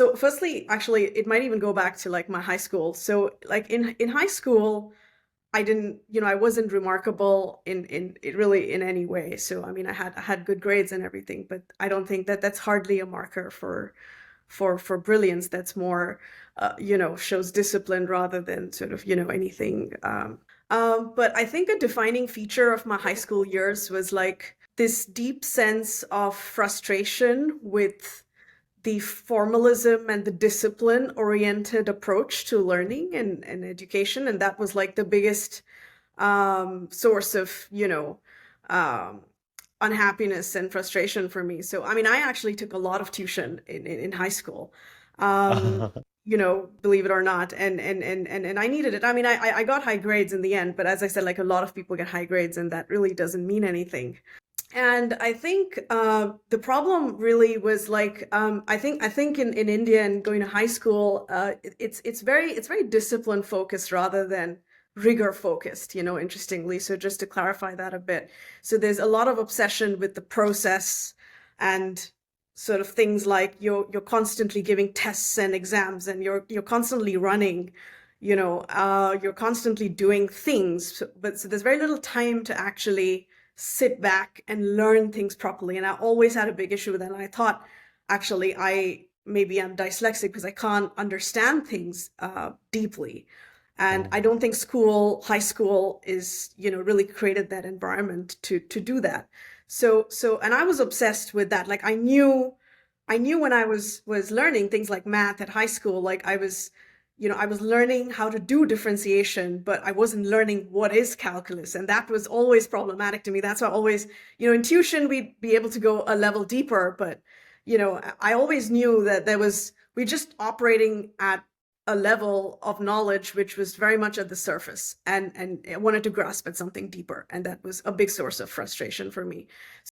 So firstly, actually, it might even go back to like my high school. So like in high school, I didn't, I wasn't remarkable in really in any way. So I mean, I had good grades and everything, but I don't think that that's hardly a marker for brilliance. That's more, shows discipline rather than sort of, anything. But I think a defining feature of my high school years was like this deep sense of frustration with the formalism and the discipline oriented approach to learning and education. And that was like the biggest source of, um, unhappiness and frustration for me. So, I mean, I actually took a lot of tuition in high school, um, believe it or not. And I needed it. I mean, I got high grades in the end, but as I said, like a lot of people get high grades and that really doesn't mean anything. And I think the problem really was like I think in India and going to high school, it's very discipline focused rather than rigor focused, interestingly. So just to clarify that a bit. So there's a lot of obsession with the process and sort of things like you're constantly giving tests and exams and you're constantly running, you're constantly doing things. But so there's very little time to actually sit back and learn things properly. And I always had a big issue with that. And I thought, actually, I maybe I'm dyslexic because I can't understand things deeply. And I Mm. don't think high school is, really created that environment to do that. And I was obsessed with that. Like I knew when I was learning things like math at high school, like I was learning how to do differentiation, but I wasn't learning what is calculus. And that was always problematic to me. That's why I always, in tuition, we'd be able to go a level deeper. But, I always knew that we're just operating at a level of knowledge which was very much at the surface and I wanted to grasp at something deeper. And that was a big source of frustration for me.